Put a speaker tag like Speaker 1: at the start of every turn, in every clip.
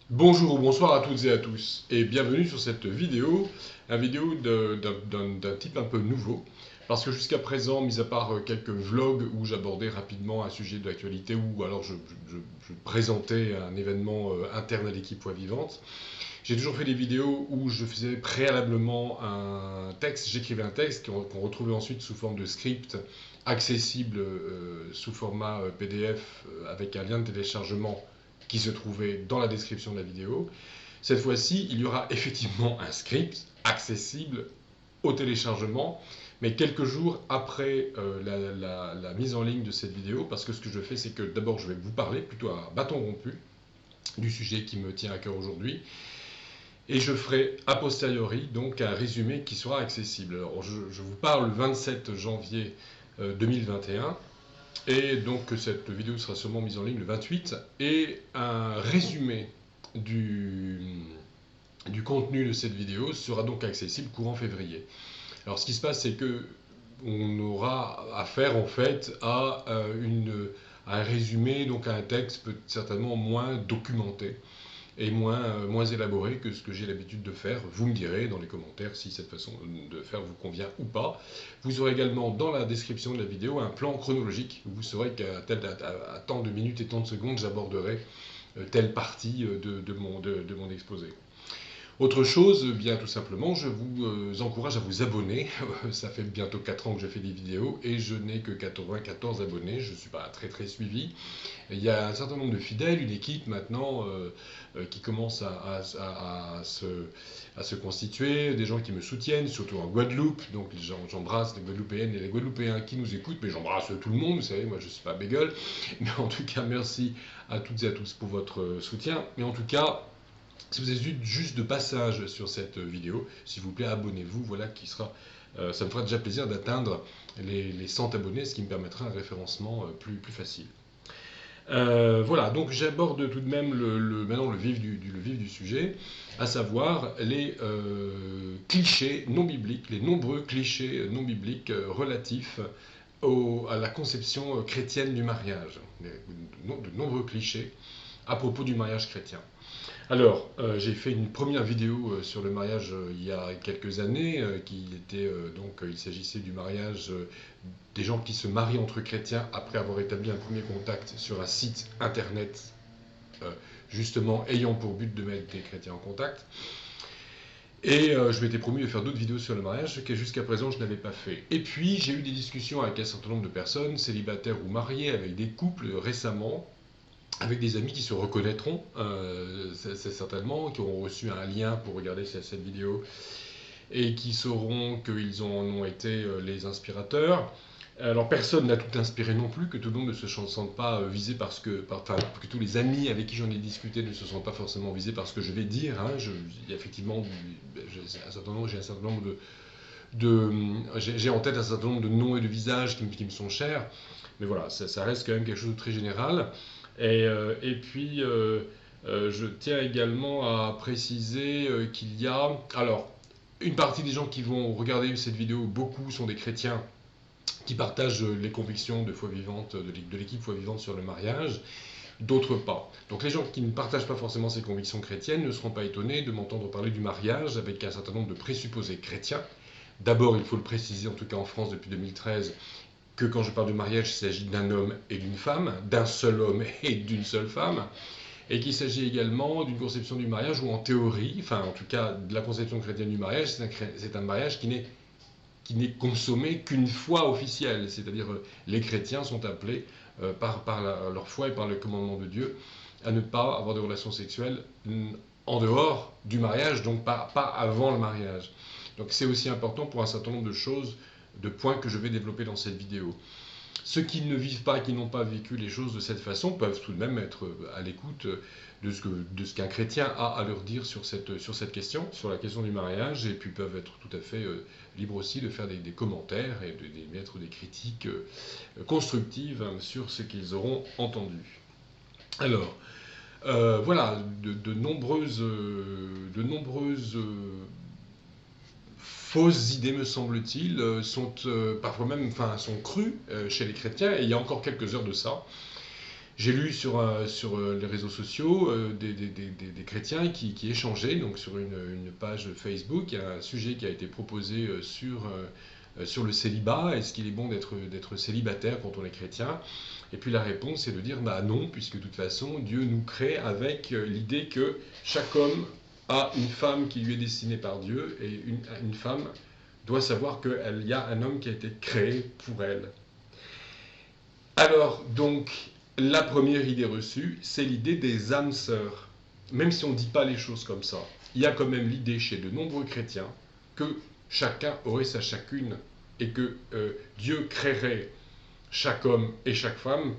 Speaker 1: Bonjour ou bonsoir à toutes et à tous, et bienvenue sur cette vidéo, d'un type un peu nouveau, parce que jusqu'à présent, mis à part quelques vlogs où j'abordais rapidement un sujet de l'actualité, ou alors je présentais un événement interne à l'équipe Foi Vivante, j'ai toujours fait des vidéos où je faisais préalablement un texte, j'écrivais un texte qu'on retrouvait ensuite sous forme de script accessible sous format PDF avec un lien de téléchargement qui se trouvait dans la description de la vidéo. Cette fois-ci, il y aura effectivement un script accessible au téléchargement, mais quelques jours après la mise en ligne de cette vidéo, parce que ce que je fais, c'est que d'abord je vais vous parler plutôt à bâton rompu du sujet qui me tient à cœur aujourd'hui, et je ferai a posteriori donc un résumé qui sera accessible. Alors je vous parle le 27 janvier 2021, et donc cette vidéo sera sûrement mise en ligne le 28, et un résumé du, du contenu de cette vidéo sera donc accessible courant février. Alors ce qui se passe, c'est que on aura affaire en fait à un résumé, donc à un texte peut certainement moins documenté et moins élaboré que ce que j'ai l'habitude de faire. Vous me direz dans les commentaires si cette façon de faire vous convient ou pas. Vous aurez également dans la description de la vidéo un plan chronologique. Vous saurez qu'à tant de minutes et tant de secondes, j'aborderai telle partie de mon exposé. Autre chose, bien tout simplement, je vous encourage à vous abonner. Ça fait bientôt 4 ans que je fais des vidéos et je n'ai que 94 abonnés. Je ne suis pas très suivi. Il y a un certain nombre de fidèles, une équipe maintenant qui commence à se constituer, des gens qui me soutiennent, surtout en Guadeloupe. Donc j'embrasse les Guadeloupéennes et les Guadeloupéens qui nous écoutent, mais j'embrasse tout le monde, vous savez, moi je ne suis pas bégueule. Mais en tout cas, merci à toutes et à tous pour votre soutien. Mais en tout cas, si vous êtes juste de passage sur cette vidéo, s'il vous plaît, abonnez-vous. Voilà qui sera, ça me fera déjà plaisir d'atteindre les 100 abonnés, ce qui me permettra un référencement plus facile. Voilà, donc j'aborde tout de même maintenant le vif du sujet, à savoir les clichés non bibliques, les nombreux clichés non bibliques relatifs à la conception chrétienne du mariage. De nombreux clichés à propos du mariage chrétien. Alors, j'ai fait une première vidéo sur le mariage il y a quelques années, il s'agissait du mariage des gens qui se marient entre chrétiens après avoir établi un premier contact sur un site internet, euh, justement ayant pour but de mettre des chrétiens en contact. Et je m'étais promis de faire d'autres vidéos sur le mariage, que jusqu'à présent je n'avais pas fait. Et puis j'ai eu des discussions avec un certain nombre de personnes, célibataires ou mariées, avec des couples récemment, avec des amis qui se reconnaîtront, c'est certainement, qui auront reçu un lien pour regarder cette vidéo et qui sauront qu'ils en ont été les inspirateurs. Alors personne n'a tout inspiré non plus, que tout le monde ne se sente pas visé parce que tous les amis avec qui j'en ai discuté ne se sentent pas forcément visés par ce que je vais dire. Hein. Il y a effectivement j'ai un certain nombre j'ai en tête un certain nombre de noms et de visages qui me sont chers, mais voilà, ça reste quand même quelque chose de très général. Et puis, je tiens également à préciser qu'il y a, alors, une partie des gens qui vont regarder cette vidéo, beaucoup sont des chrétiens qui partagent les convictions de foi vivante, de l'équipe foi vivante sur le mariage, d'autres pas. Donc les gens qui ne partagent pas forcément ces convictions chrétiennes ne seront pas étonnés de m'entendre parler du mariage avec un certain nombre de présupposés chrétiens. D'abord, il faut le préciser, en tout cas en France depuis 2013, que quand je parle de mariage, il s'agit d'un homme et d'une femme, d'un seul homme et d'une seule femme, et qu'il s'agit également d'une conception du mariage où en théorie, enfin en tout cas de la conception chrétienne du mariage, c'est un mariage qui n'est consommé qu'une fois officiel, c'est-à-dire les chrétiens sont appelés par leur foi et par le commandement de Dieu à ne pas avoir de relations sexuelles en dehors du mariage, donc pas avant le mariage. Donc c'est aussi important pour un certain nombre de choses, de points que je vais développer dans cette vidéo. Ceux qui ne vivent pas, qui n'ont pas vécu les choses de cette façon, peuvent tout de même être à l'écoute de ce qu'un chrétien a à leur dire sur cette question, sur la question du mariage, et puis peuvent être tout à fait libres aussi de faire des commentaires et d'émettre des critiques constructives sur ce qu'ils auront entendu. Alors, voilà, de nombreuses fausses idées, me semble-t-il, sont parfois même, enfin, sont crues chez les chrétiens, et il y a encore quelques heures de ça. J'ai lu sur les réseaux sociaux des chrétiens qui échangeaient donc sur une page Facebook. Il y a un sujet qui a été proposé sur le célibat. Est-ce qu'il est bon d'être célibataire quand on est chrétien? Et puis la réponse est de dire bah non, puisque de toute façon Dieu nous crée avec l'idée que chaque homme a une femme qui lui est destinée par Dieu, et une femme doit savoir qu'il y a un homme qui a été créé pour elle. Alors, donc, la première idée reçue, c'est l'idée des âmes sœurs. Même si on ne dit pas les choses comme ça, il y a quand même l'idée chez de nombreux chrétiens que chacun aurait sa chacune, et que Dieu créerait chaque homme et chaque femme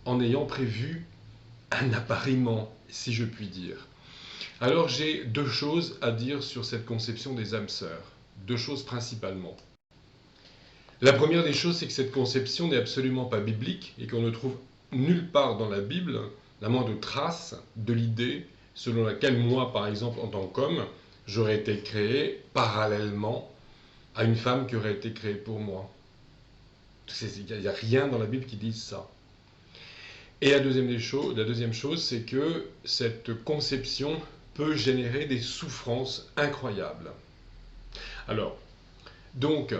Speaker 1: en ayant prévu un appariement, si je puis dire. Alors j'ai deux choses à dire sur cette conception des âmes sœurs. Deux choses principalement. La première des choses, c'est que cette conception n'est absolument pas biblique et qu'on ne trouve nulle part dans la Bible la moindre trace de l'idée selon laquelle moi, par exemple, en tant qu'homme, j'aurais été créé parallèlement à une femme qui aurait été créée pour moi. Il n'y a rien dans la Bible qui dise ça. Et la deuxième chose, c'est que cette conception peut générer des souffrances incroyables. Alors, donc,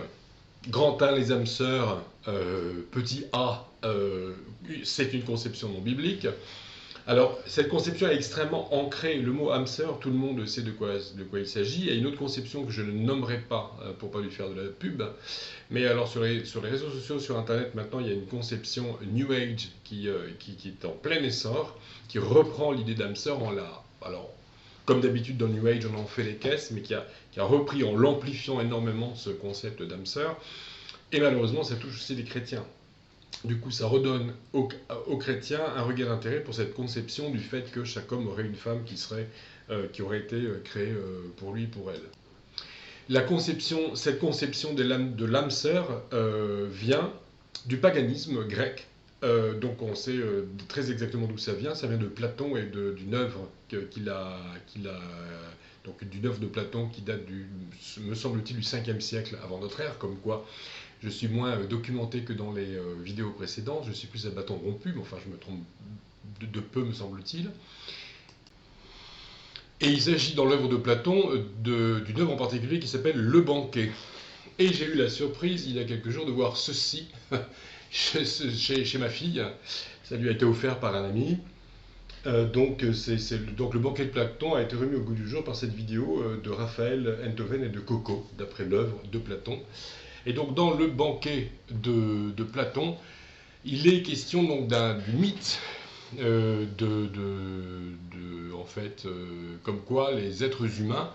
Speaker 1: grand 1, les âmes sœurs, petit a, c'est une conception non biblique. Alors, cette conception est extrêmement ancrée. Le mot âme sœur, tout le monde sait de quoi il s'agit. Il y a une autre conception que je ne nommerai pas pour ne pas lui faire de la pub. Mais alors, sur les réseaux sociaux, sur Internet, maintenant, il y a une conception New Age qui est en plein essor, qui reprend l'idée d'âme sœur alors, comme d'habitude dans New Age, on en fait les caisses, mais qui a repris en l'amplifiant énormément ce concept d'âme sœur. Et malheureusement, ça touche aussi les chrétiens. Du coup, ça redonne aux chrétiens un regain d'intérêt pour cette conception du fait que chaque homme aurait une femme qui aurait été créée pour lui, pour elle. Cette conception de l'âme sœur vient du paganisme grec. Donc on sait très exactement d'où ça vient. Ça vient de Platon et d'une œuvre donc d'une œuvre de Platon qui date me semble-t-il, du 5e siècle avant notre ère, comme quoi je suis moins documenté que dans les vidéos précédentes. Je suis plus à bâton rompu, mais enfin je me trompe de peu, me semble-t-il. Et il s'agit dans l'œuvre de Platon d'une œuvre en particulier qui s'appelle Le Banquet. Et j'ai eu la surprise, il y a quelques jours, de voir ceci chez ma fille. Ça lui a été offert par un ami. Donc le Banquet de Platon a été remis au goût du jour par cette vidéo de Raphaël Enthoven et de Coco, d'après l'œuvre de Platon. Et donc dans le Banquet de Platon, il est question donc du mythe comme quoi les êtres humains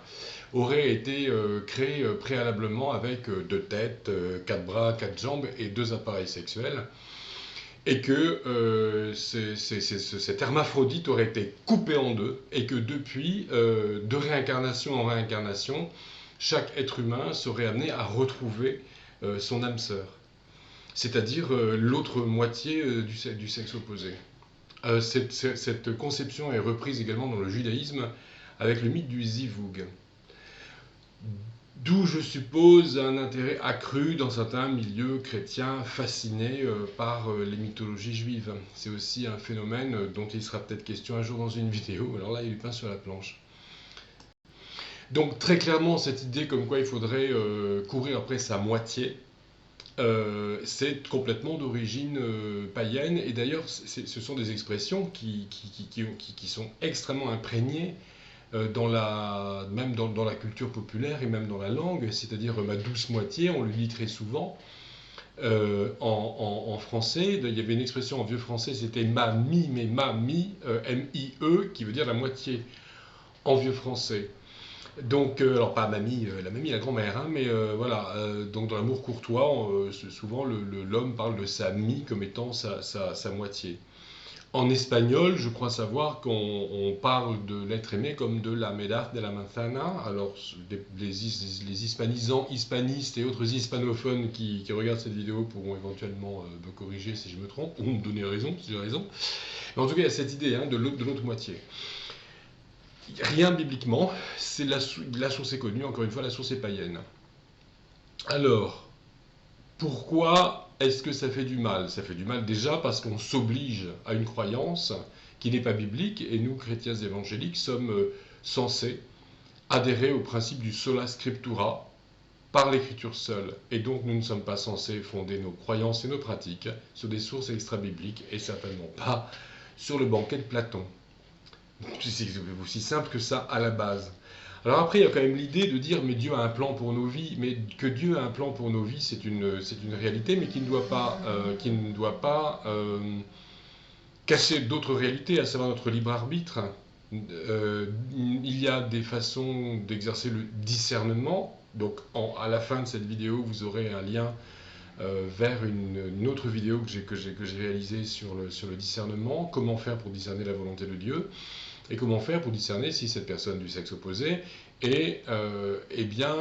Speaker 1: auraient été créés préalablement avec 2 têtes, 4 bras, 4 jambes et 2 appareils sexuels, et que cet hermaphrodite aurait été coupé en deux, et que depuis, de réincarnation en réincarnation, chaque être humain serait amené à retrouver son âme sœur, c'est-à-dire l'autre moitié du sexe opposé. Cette conception est reprise également dans le judaïsme avec le mythe du Zivug. D'où, je suppose, un intérêt accru dans certains milieux chrétiens fascinés par les mythologies juives. C'est aussi un phénomène dont il sera peut-être question un jour dans une vidéo. Alors là, il est peint sur la planche. Donc très clairement, cette idée comme quoi il faudrait courir après sa moitié, c'est complètement d'origine païenne. Et d'ailleurs, ce sont des expressions qui sont extrêmement imprégnées même dans la culture populaire et même dans la langue, c'est-à-dire ma douce moitié, on le dit très souvent. En français, il y avait une expression en vieux français, c'était ma-mi, mais ma-mi, M-I-E, qui veut dire la moitié, en vieux français. Donc, alors pas mamie, la mamie, la grand-mère, hein, mais voilà, donc dans l'amour courtois, souvent l'homme parle de sa mie comme étant sa moitié. En espagnol, je crois savoir qu'on parle de l'être aimé comme de la medad de la manzana. Alors, les hispanistes et autres hispanophones qui regardent cette vidéo pourront éventuellement me corriger si je me trompe, ou me donner raison si j'ai raison. Mais en tout cas, il y a cette idée de l'autre moitié. Rien bibliquement, la source est connue, encore une fois, la source est païenne. Alors, Pourquoi est-ce que ça fait du mal? Ça fait du mal déjà parce qu'on s'oblige à une croyance qui n'est pas biblique, et nous, chrétiens évangéliques, sommes censés adhérer au principe du sola scriptura par l'écriture seule. Et donc nous ne sommes pas censés fonder nos croyances et nos pratiques sur des sources extra-bibliques, et certainement pas sur le banquet de Platon. C'est aussi simple que ça à la base. Alors après, il y a quand même l'idée de dire, mais Dieu a un plan pour nos vies, mais que Dieu a un plan pour nos vies, c'est une réalité, mais qui ne doit pas cacher d'autres réalités, à savoir notre libre arbitre. Il y a des façons d'exercer le discernement. Donc à la fin de cette vidéo, vous aurez un lien vers une autre vidéo que j'ai réalisée sur le discernement, comment faire pour discerner la volonté de Dieu, et comment faire pour discerner si cette personne du sexe opposé est bien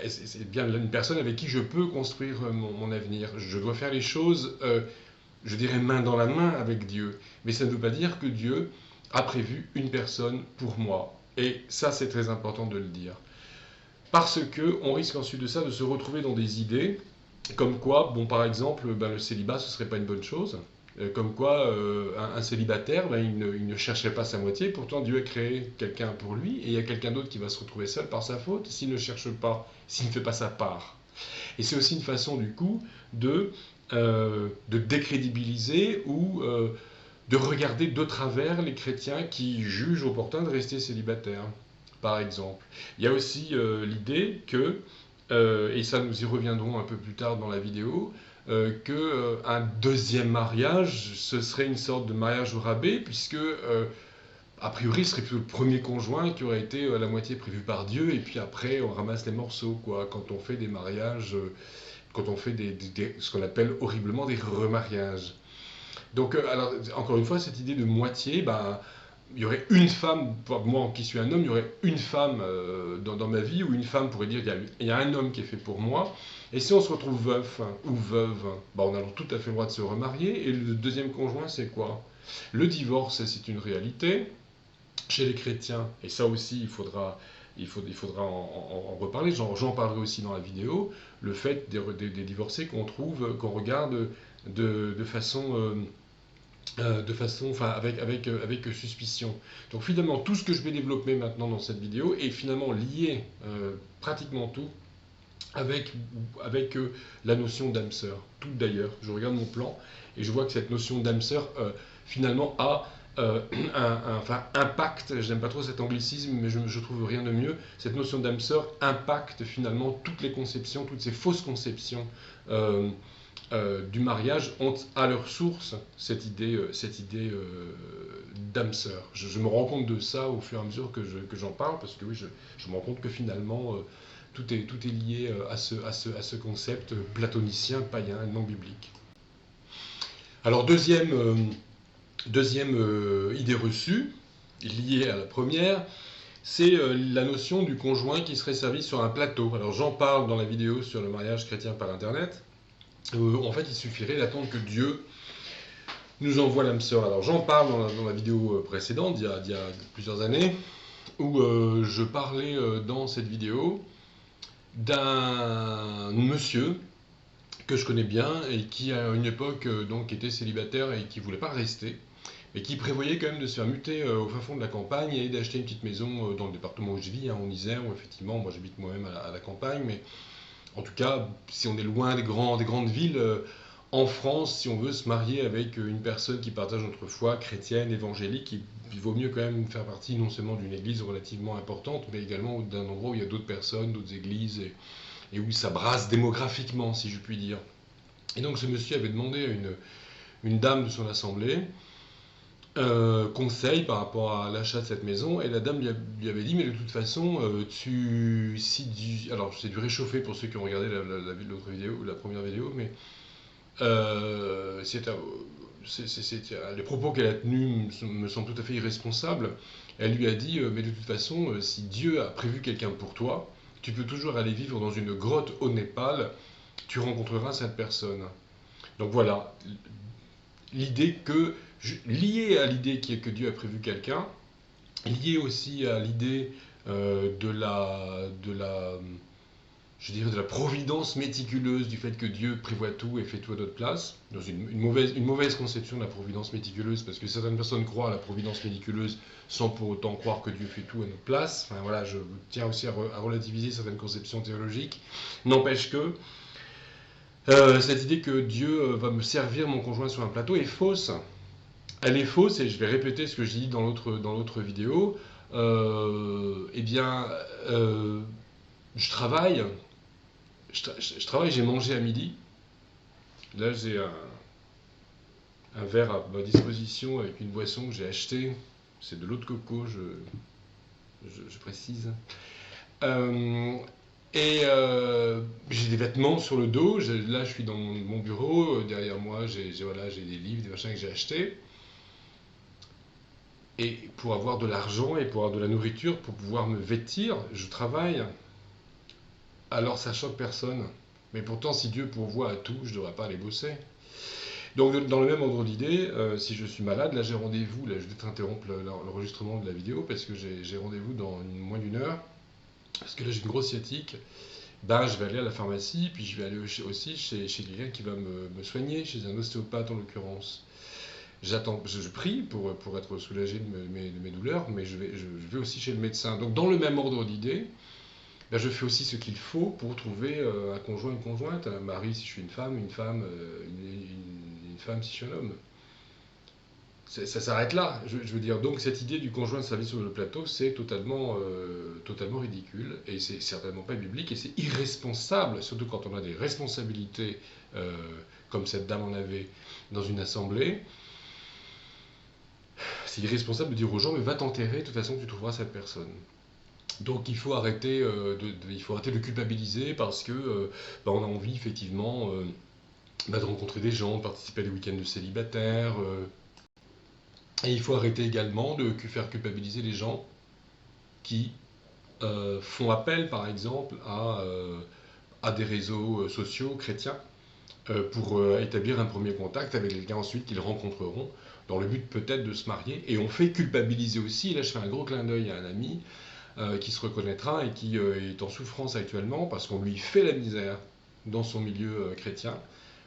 Speaker 1: une personne avec qui je peux construire mon avenir. Je dois faire les choses, je dirais, main dans la main avec Dieu. Mais ça ne veut pas dire que Dieu a prévu une personne pour moi. Et ça, c'est très important de le dire. Parce qu'on risque ensuite de ça de se retrouver dans des idées comme quoi, bon, par exemple, le célibat, ce ne serait pas une bonne chose. Comme quoi, un célibataire, il ne chercherait pas sa moitié, pourtant Dieu a créé quelqu'un pour lui, et il y a quelqu'un d'autre qui va se retrouver seul par sa faute s'il ne cherche pas, s'il ne fait pas sa part. Et c'est aussi une façon, du coup, de décrédibiliser ou de regarder de travers les chrétiens qui jugent opportun de rester célibataires, par exemple. Il y a aussi l'idée que, et ça nous y reviendrons un peu plus tard dans la vidéo, qu'un deuxième mariage, ce serait une sorte de mariage au rabais, puisque a priori ce serait plutôt le premier conjoint qui aurait été la moitié prévu par Dieu, et puis après on ramasse les morceaux, quoi, quand on fait des mariages, quand on fait ce qu'on appelle horriblement des remariages. Donc, alors, encore une fois, cette idée de moitié, il y aurait une femme, moi qui suis un homme, il y aurait une femme dans ma vie, où une femme pourrait dire il y a un homme qui est fait pour moi. Et si on se retrouve veuf ou veuve, on a tout à fait le droit de se remarier. Et le deuxième conjoint, c'est quoi? Le divorce, c'est une réalité chez les chrétiens. Et ça aussi, il faudra en reparler. J'en parlerai aussi dans la vidéo. Le fait des divorcés qu'on regarde de façon avec suspicion. Donc finalement, tout ce que je vais développer maintenant dans cette vidéo est finalement lié, pratiquement tout, avec la notion d'âme sœur. Tout d'ailleurs, je regarde mon plan et je vois que cette notion d'âme sœur, finalement, a impacte, j'aime pas trop cet anglicisme, mais je trouve rien de mieux, cette notion d'âme sœur impacte finalement toutes les conceptions, toutes ces fausses conceptions du mariage ont à leur source cette idée d'âme sœur. Je me rends compte de ça au fur et à mesure que j'en parle, parce que oui, je me rends compte que finalement tout est lié à ce concept platonicien, païen, non biblique. Alors deuxième idée reçue, liée à la première, c'est la notion du conjoint qui serait servi sur un plateau. Alors j'en parle dans la vidéo sur le mariage chrétien par Internet. En fait, il suffirait d'attendre que Dieu nous envoie l'âme sœur. Alors j'en parle dans la vidéo précédente, il y a plusieurs années, où je parlais dans cette vidéo d'un monsieur que je connais bien et qui à une époque donc était célibataire et qui voulait pas rester, mais qui prévoyait quand même de se faire muter au fin fond de la campagne et d'acheter une petite maison dans le département où je vis, en Isère, où effectivement, moi j'habite moi-même à la campagne, mais en tout cas, si on est loin des grandes villes, en France, si on veut se marier avec une personne qui partage notre foi chrétienne, évangélique, il vaut mieux quand même faire partie non seulement d'une église relativement importante, mais également d'un endroit où il y a d'autres personnes, d'autres églises, et où ça brasse démographiquement, si je puis dire. Et donc ce monsieur avait demandé à une dame de son assemblée conseil par rapport à l'achat de cette maison, et la dame lui avait dit, mais de toute façon, alors c'est du réchauffé pour ceux qui ont regardé l'autre vidéo, la première vidéo, mais les propos qu'elle a tenus me semblent tout à fait irresponsables. Elle lui a dit, mais de toute façon, si Dieu a prévu quelqu'un pour toi, tu peux toujours aller vivre dans une grotte au Népal, tu rencontreras cette personne. Donc voilà, l'idée liée à l'idée que Dieu a prévu quelqu'un, liée aussi à l'idée de la je dirais, de la providence méticuleuse, du fait que Dieu prévoit tout et fait tout à notre place, dans une mauvaise conception de la providence méticuleuse, parce que certaines personnes croient à la providence méticuleuse sans pour autant croire que Dieu fait tout à notre place. Enfin voilà, je tiens aussi à relativiser certaines conceptions théologiques. N'empêche que cette idée que Dieu va me servir mon conjoint sur un plateau est fausse. Elle est fausse, et je vais répéter ce que j'ai dit dans l'autre vidéo. Eh bien, je travaille, j'ai mangé à midi. Là, j'ai un verre à ma disposition avec une boisson que j'ai achetée. C'est de l'eau de coco, je précise. J'ai des vêtements sur le dos. Là, je suis dans mon bureau. Derrière moi, j'ai des livres, des machins que j'ai achetés. Et pour avoir de l'argent et pour avoir de la nourriture, pour pouvoir me vêtir, je travaille. Alors ça choque personne. Mais pourtant, si Dieu pourvoit à tout, je ne devrais pas aller bosser. Donc, dans le même ordre d'idée, si je suis malade, là j'ai rendez-vous, là je vais t'interrompre l'enregistrement de la vidéo parce que j'ai rendez-vous dans moins d'une heure, parce que là j'ai une grosse sciatique. Ben, je vais aller à la pharmacie, puis je vais aller aussi chez quelqu'un qui va me soigner, chez un ostéopathe en l'occurrence. Je prie pour être soulagé de mes douleurs, mais je vais aussi chez le médecin. Donc, dans le même ordre d'idée, ben, je fais aussi ce qu'il faut pour trouver un conjoint, une conjointe, un mari si je suis une femme, une femme si je suis un homme. Ça s'arrête là, je veux dire. Donc cette idée du conjoint de service sur le plateau, c'est totalement ridicule, et c'est certainement pas biblique, et c'est irresponsable, surtout quand on a des responsabilités comme cette dame en avait dans une assemblée. C'est irresponsable de dire aux gens, mais va t'enterrer, de toute façon tu trouveras cette personne. Donc il faut arrêter, de culpabiliser parce que on a envie effectivement de rencontrer des gens, de participer à des week-ends de célibataires. Et il faut arrêter également de faire culpabiliser les gens qui font appel par exemple à des réseaux sociaux chrétiens pour établir un premier contact avec quelqu'un ensuite qu'ils rencontreront dans le but peut-être de se marier. Et on fait culpabiliser aussi, là je fais un gros clin d'œil à un ami, qui se reconnaîtra et qui est en souffrance actuellement parce qu'on lui fait la misère dans son milieu chrétien,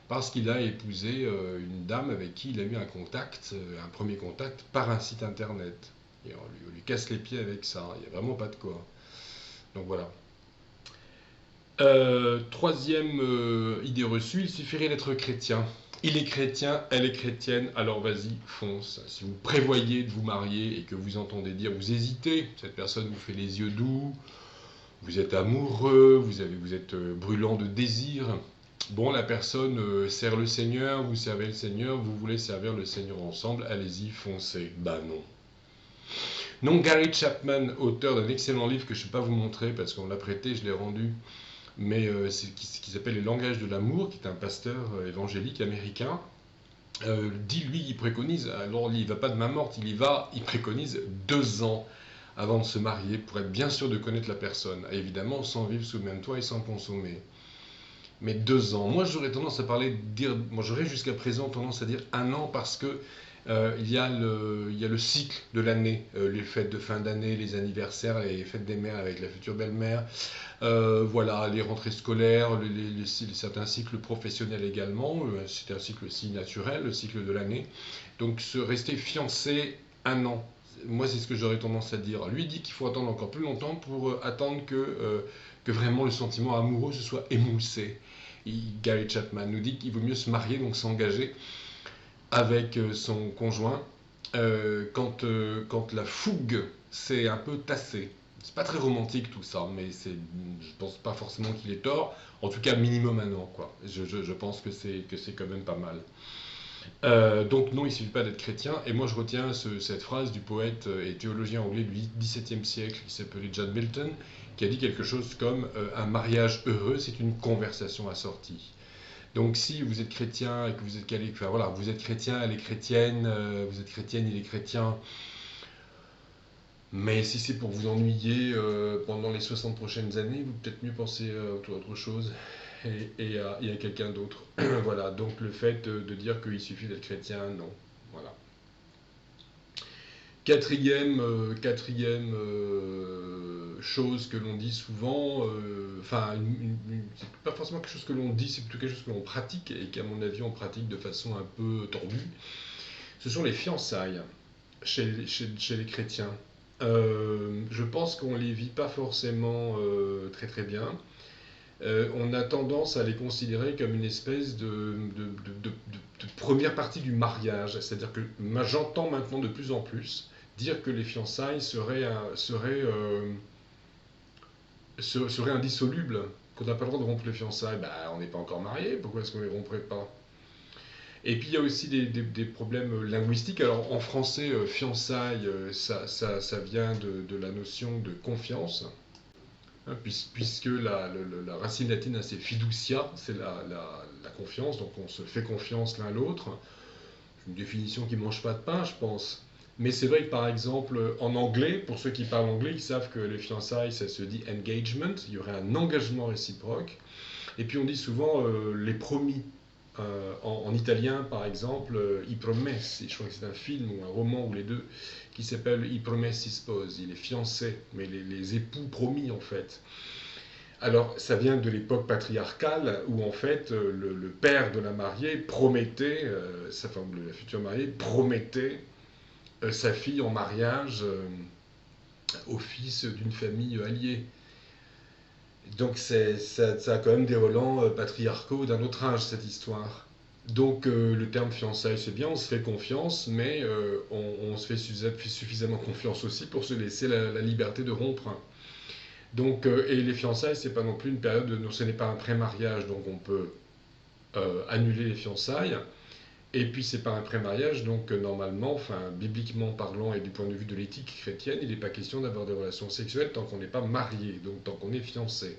Speaker 1: parce qu'il a épousé une dame avec qui il a eu un contact, un premier contact par un site internet. Et on lui casse les pieds avec ça, il n'y a vraiment pas de quoi. Donc voilà. Troisième idée reçue, il suffirait d'être chrétien. Il est chrétien, elle est chrétienne, alors vas-y, fonce. Si vous prévoyez de vous marier et que vous entendez dire, vous hésitez, cette personne vous fait les yeux doux, vous êtes amoureux, vous êtes brûlant de désir, bon, la personne sert le Seigneur, vous servez le Seigneur, vous voulez servir le Seigneur ensemble, allez-y, foncez. Bah non. Non, Gary Chapman, auteur d'un excellent livre que je ne vais pas vous montrer parce qu'on l'a prêté, je l'ai rendu, mais qui s'appelle Les langages de l'amour, qui est un pasteur évangélique américain, dit, lui, il préconise, alors il ne va pas de main morte, il préconise 2 ans avant de se marier pour être bien sûr de connaître la personne, évidemment sans vivre sous le même toit et sans consommer. Mais 2 ans, moi j'aurais jusqu'à présent tendance à dire 1 an parce que il y a le cycle de l'année, les fêtes de fin d'année, les anniversaires, les fêtes des mères avec la future belle-mère, voilà, les rentrées scolaires, certains cycles professionnels également, c'est un cycle aussi naturel, le cycle de l'année. Donc rester fiancé 1 an, moi c'est ce que j'aurais tendance à dire. Lui dit qu'il faut attendre encore plus longtemps pour attendre que vraiment le sentiment amoureux se soit émoussé. Gary Chapman nous dit qu'il vaut mieux se marier, donc s'engager avec son conjoint quand la fougue s'est un peu tassée. C'est pas très romantique tout ça, mais je pense pas forcément qu'il est tort. En tout cas, minimum 1 an, quoi. Je pense que c'est quand même pas mal. Donc non, il ne suffit pas d'être chrétien. Et moi, je retiens cette phrase du poète et théologien anglais du XVIIe siècle, qui s'appelait John Milton, qui a dit quelque chose comme un mariage heureux, c'est une conversation assortie. Donc si vous êtes chrétien et que vous êtes calé, enfin voilà, vous êtes chrétien, elle est chrétienne, vous êtes chrétienne, il est chrétien, mais si c'est pour vous ennuyer pendant les 60 prochaines années, vous peut-être mieux penser à autre chose et à quelqu'un d'autre. Voilà, donc le fait de dire qu'il suffit d'être chrétien, non. Voilà. Quatrième chose que l'on dit souvent, enfin, c'est pas forcément quelque chose que l'on dit, c'est plutôt quelque chose que l'on pratique, et qu'à mon avis on pratique de façon un peu tordue. Ce sont les fiançailles chez les chrétiens. Je pense qu'on les vit pas forcément très très bien. On a tendance à les considérer comme une espèce de première partie du mariage. C'est-à-dire que j'entends maintenant de plus en plus dire que les fiançailles seraient indissolubles, qu'on n'a pas le droit de rompre les fiançailles. Bah, on n'est pas encore marié, pourquoi est-ce qu'on les romprait pas? Et puis il y a aussi des problèmes linguistiques. Alors en français, fiançailles, ça vient de la notion de confiance, hein, puisque la racine latine c'est fiducia, c'est la confiance, donc on se fait confiance l'un l'autre. C'est une définition qui ne mange pas de pain, je pense. Mais c'est vrai que par exemple en anglais, pour ceux qui parlent anglais, ils savent que les fiançailles ça se dit engagement, il y aurait un engagement réciproque. Et puis on dit souvent les promis. En italien, par exemple, I Promessi, je crois que c'est un film ou un roman ou les deux, qui s'appelle I Promessi Sposi, les fiancés, mais les époux promis en fait. Alors, ça vient de l'époque patriarcale où en fait le père de la mariée promettait, enfin la future mariée promettait sa fille en mariage au fils d'une famille alliée. Donc ça a quand même des relents patriarcaux d'un autre âge, cette histoire. Donc le terme fiançailles, c'est bien, on se fait confiance, mais on se fait suffisamment confiance aussi pour se laisser la liberté de rompre. Donc, et les fiançailles, c'est pas non plus une période, ce n'est pas un pré-mariage, donc on peut annuler les fiançailles. Et puis c'est pas un pré-mariage, donc normalement, enfin bibliquement parlant et du point de vue de l'éthique chrétienne, il n'est pas question d'avoir des relations sexuelles tant qu'on n'est pas marié, donc tant qu'on est fiancé.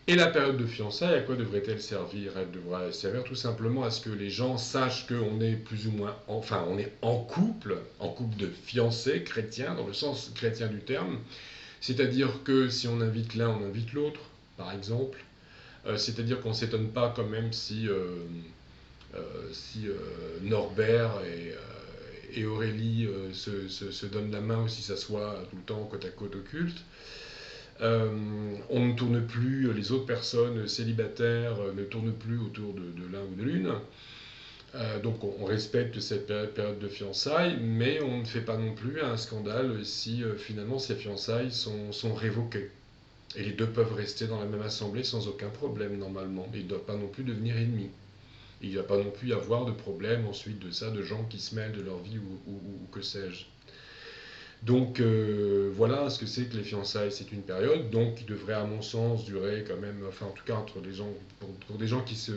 Speaker 1: Et la période de fiançailles, à quoi devrait-elle servir? Elle devrait servir tout simplement à ce que les gens sachent qu'on est plus ou moins, enfin on est en couple de fiancés chrétiens, dans le sens chrétien du terme. C'est-à-dire que si on invite l'un, on invite l'autre, par exemple. C'est-à-dire qu'on ne s'étonne pas quand même si Norbert et Aurélie se donnent la main ou si s'assoient tout le temps côte à côte au culte. On ne tourne plus, les autres personnes célibataires ne tournent plus autour de l'un ou de l'une. Donc on respecte cette période de fiançailles, mais on ne fait pas non plus un scandale si finalement ces fiançailles sont révoquées. Et les deux peuvent rester dans la même assemblée sans aucun problème normalement. Ils ne doivent pas non plus devenir ennemis. Il ne va pas non plus y avoir de problème ensuite de ça, de gens qui se mêlent de leur vie ou que sais-je. Donc voilà ce que c'est que les fiançailles, c'est une période donc qui devrait à mon sens durer quand même, enfin en tout cas entre des gens, pour des gens qui se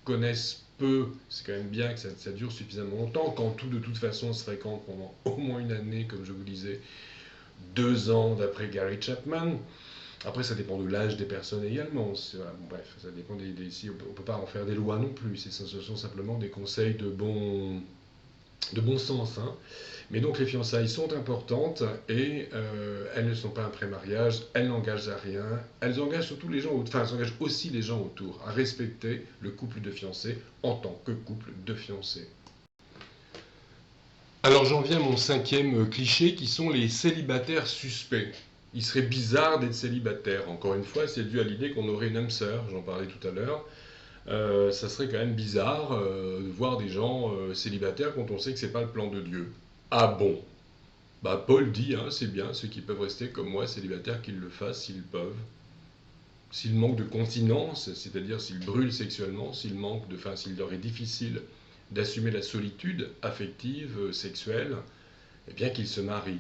Speaker 1: connaissent peu, c'est quand même bien que ça dure suffisamment longtemps, quand tout de toute façon se fréquente pendant au moins une année, comme je vous disais, 2 ans d'après Gary Chapman. Après ça dépend de l'âge des personnes également, voilà, bon, bref, ça dépend ici on ne peut pas en faire des lois non plus, ce sont simplement des conseils de bon sens, hein. Mais donc les fiançailles sont importantes et elles ne sont pas un pré-mariage, elles n'engagent à rien, elles engagent surtout les gens, enfin elles engagent aussi les gens autour à respecter le couple de fiancés en tant que couple de fiancés. Alors j'en viens à mon 5e cliché qui sont les célibataires suspects. Il serait bizarre d'être célibataire. Encore une fois, c'est dû à l'idée qu'on aurait une âme sœur, j'en parlais tout à l'heure. Ça serait quand même bizarre de voir des gens célibataires quand on sait que c'est pas le plan de Dieu. Ah bon? Bah Paul dit, hein, c'est bien, ceux qui peuvent rester comme moi célibataires qu'ils le fassent s'ils peuvent. S'ils manquent de continence, c'est-à-dire s'ils brûlent sexuellement, s'il leur est difficile d'assumer la solitude affective, sexuelle, eh bien qu'ils se marient.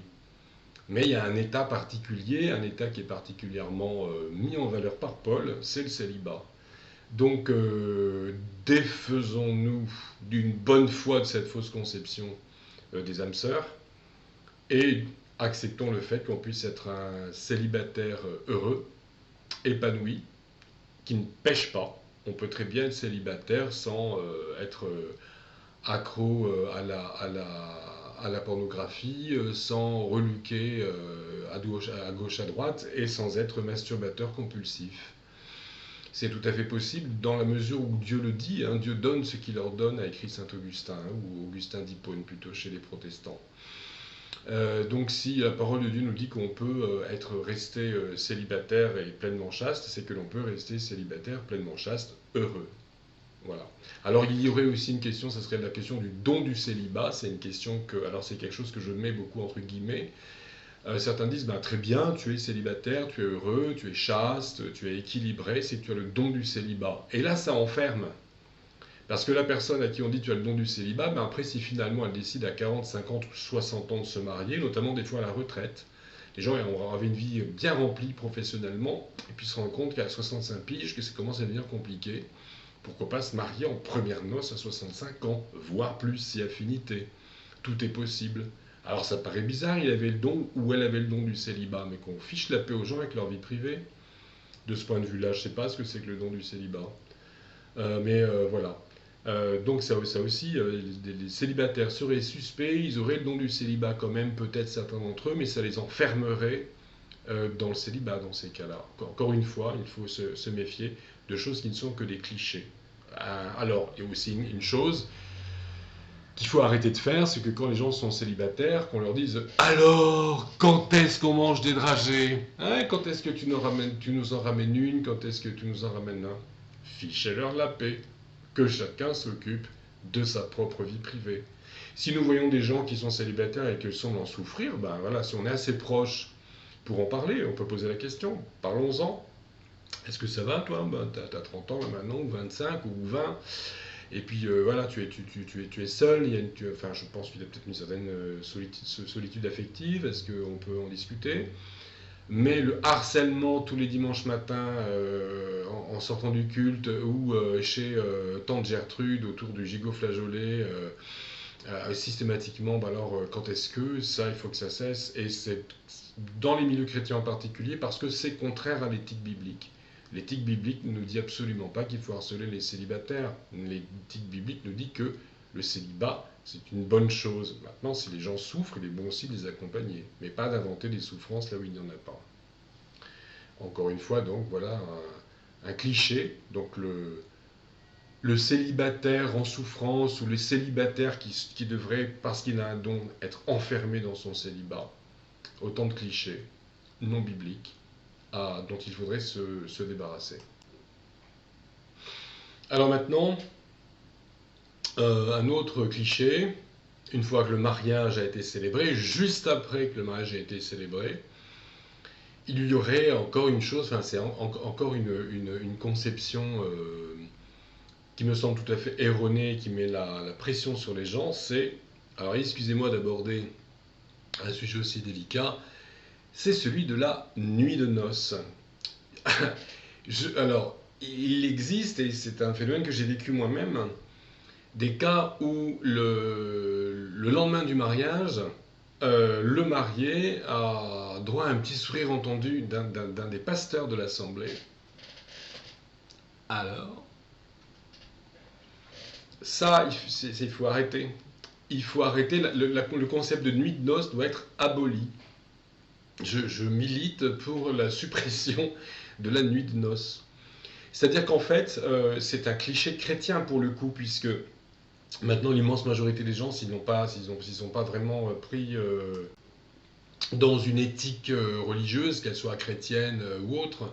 Speaker 1: Mais il y a un état particulier, un état qui est particulièrement mis en valeur par Paul, c'est le célibat. Donc, défaisons-nous d'une bonne foi de cette fausse conception des âmes sœurs et acceptons le fait qu'on puisse être un célibataire heureux, épanoui, qui ne pêche pas. On peut très bien être célibataire sans être accro à la pornographie, sans reluquer à gauche, à droite, et sans être masturbateur compulsif. C'est tout à fait possible dans la mesure où Dieu le dit, hein, Dieu donne ce qu'il ordonne, a écrit saint Augustin, hein, ou Augustin d'Hippone plutôt chez les protestants. Donc si la parole de Dieu nous dit qu'on peut être resté célibataire et pleinement chaste, c'est que l'on peut rester célibataire, pleinement chaste, heureux. Voilà. Alors il y aurait aussi une question, ça serait la question du don du célibat. C'est une question que, alors c'est quelque chose que je mets beaucoup entre guillemets. Certains disent, ben, très bien, tu es célibataire, tu es heureux, tu es chaste, tu es équilibré, c'est que tu as le don du célibat. Et là, ça enferme. Parce que la personne à qui on dit tu as le don du célibat, ben après si finalement elle décide à 40, 50 ou 60 ans de se marier, notamment des fois à la retraite, les gens avaient une vie bien remplie professionnellement, et puis se rendent compte qu'à 65 piges, que ça commence à devenir compliqué. Pourquoi pas se marier en première noce à 65 ans, voire plus si affinité. Tout est possible. Alors ça paraît bizarre, il avait le don ou elle avait le don du célibat, mais qu'on fiche la paix aux gens avec leur vie privée. De ce point de vue-là, je ne sais pas ce que c'est que le don du célibat. Voilà. Donc ça aussi, les célibataires seraient suspects, ils auraient le don du célibat quand même, peut-être certains d'entre eux, mais ça les enfermerait dans le célibat dans ces cas-là. Encore une fois, il faut se méfier de choses qui ne sont que des clichés. Alors, il y a aussi une chose qu'il faut arrêter de faire, c'est que quand les gens sont célibataires, qu'on leur dise « Alors, quand est-ce qu'on mange des dragées hein, quand est-ce que tu nous en ramènes une Quand est-ce que tu nous en ramènes un ?» Fichez-leur la paix. Que chacun s'occupe de sa propre vie privée. Si nous voyons des gens qui sont célibataires et qui semblent en souffrir, ben voilà, si on est assez proche pour en parler, on peut poser la question. Parlons-en. Est-ce que ça va, toi ben, t'as 30 ans là maintenant, ou 25, ou 20. Et puis voilà, tu es seul, enfin, je pense qu'il y a peut-être une certaine solitude affective, est-ce qu'on peut en discuter? Mais le harcèlement tous les dimanches matins en sortant du culte ou chez Tante Gertrude autour du gigot flageolet systématiquement, bah alors quand est-ce que ça, il faut que ça cesse, et c'est dans les milieux chrétiens en particulier parce que c'est contraire à l'éthique biblique. L'éthique biblique ne nous dit absolument pas qu'il faut harceler les célibataires. L'éthique biblique nous dit que le célibat, c'est une bonne chose. Maintenant, si les gens souffrent, il est bon aussi de les accompagner, mais pas d'inventer des souffrances là où il n'y en a pas. Encore une fois, donc voilà un cliché. Donc le célibataire en souffrance ou le célibataire qui devrait, parce qu'il a un don, être enfermé dans son célibat. Autant de clichés non bibliques dont il faudrait se débarrasser. Alors maintenant, un autre cliché, une fois que le mariage a été célébré, juste après que le mariage a été célébré, il y aurait encore une chose, enfin c'est encore une conception qui me semble tout à fait erronée, qui met la pression sur les gens, c'est, alors excusez-moi d'aborder un sujet aussi délicat, c'est celui de la nuit de noces. Alors, il existe, et c'est un phénomène que j'ai vécu moi-même, des cas où le lendemain du mariage, le marié a droit à un petit sourire entendu d'un des pasteurs de l'assemblée. Alors, ça, il faut arrêter. Il faut arrêter, le concept de nuit de noces doit être aboli. Je milite pour la suppression de la nuit de noces. C'est-à-dire qu'en fait, c'est un cliché chrétien pour le coup, puisque maintenant l'immense majorité des gens, s'ils sont pas vraiment pris dans une éthique religieuse, qu'elle soit chrétienne ou autre,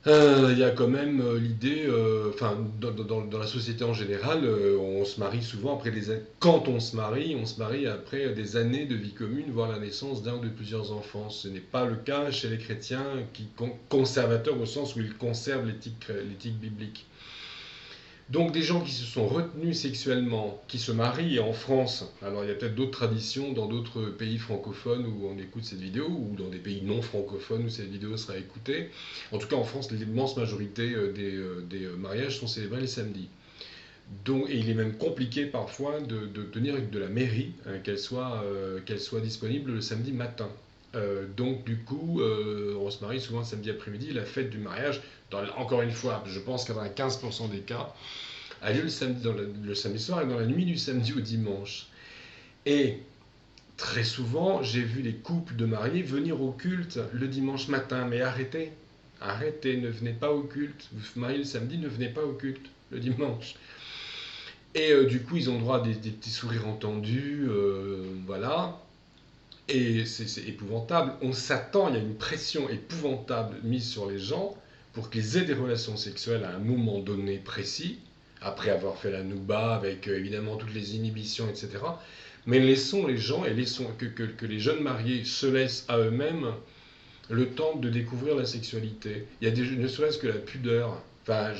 Speaker 1: il y a quand même l'idée, enfin dans la société en général, on se marie souvent après quand on se marie après des années de vie commune, voire la naissance d'un ou de plusieurs enfants. Ce n'est pas le cas chez les chrétiens conservateurs au sens où ils conservent l'éthique biblique. Donc des gens qui se sont retenus sexuellement, qui se marient en France, alors il y a peut-être d'autres traditions dans d'autres pays francophones où on écoute cette vidéo, ou dans des pays non francophones où cette vidéo sera écoutée. En tout cas en France, l'immense majorité des mariages sont célébrés les samedis. Donc, et il est même compliqué parfois de tenir de la mairie, qu'elle soit disponible le samedi matin. Donc du coup, on se marie souvent le samedi après-midi, la fête du mariage, encore une fois, je pense qu'à 15% des cas, a lieu le samedi soir et dans la nuit du samedi au dimanche. Et très souvent, j'ai vu les couples de mariés venir au culte le dimanche matin, mais arrêtez, ne venez pas au culte, vous vous mariez le samedi, ne venez pas au culte le dimanche. Et du coup, ils ont droit à des petits sourires entendus, voilà. Et c'est épouvantable. On s'attend, il y a une pression épouvantable mise sur les gens pour qu'ils aient des relations sexuelles à un moment donné précis, après avoir fait la nouba, avec évidemment toutes les inhibitions, etc. Mais laissons les gens et laissons que les jeunes mariés se laissent à eux-mêmes le temps de découvrir la sexualité. Il y a ne serait-ce que la pudeur. Enfin,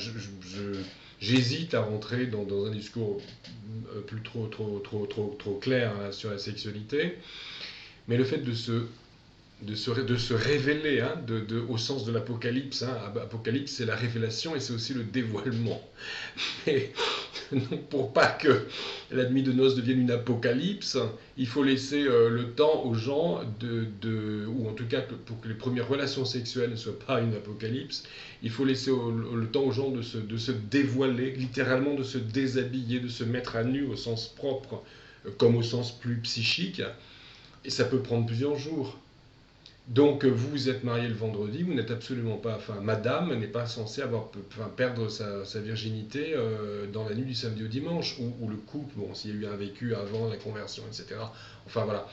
Speaker 1: j'hésite à rentrer dans un discours plus trop clair hein, sur la sexualité, mais le fait de se révéler, hein, au sens de l'Apocalypse. Hein. Apocalypse, c'est la révélation et c'est aussi le dévoilement. Mais non, pour pas que la nuit de noces devienne une apocalypse, il faut laisser le temps aux gens ou en tout cas pour que les premières relations sexuelles ne soient pas une apocalypse, il faut laisser le temps aux gens de se dévoiler, littéralement de se déshabiller, de se mettre à nu au sens propre comme au sens plus psychique. Et ça peut prendre plusieurs jours. Donc vous êtes marié le vendredi, vous n'êtes absolument pas, enfin madame n'est pas censée perdre sa virginité dans la nuit du samedi au dimanche, ou le couple, bon s'il y a eu un vécu avant la conversion, etc. Enfin voilà,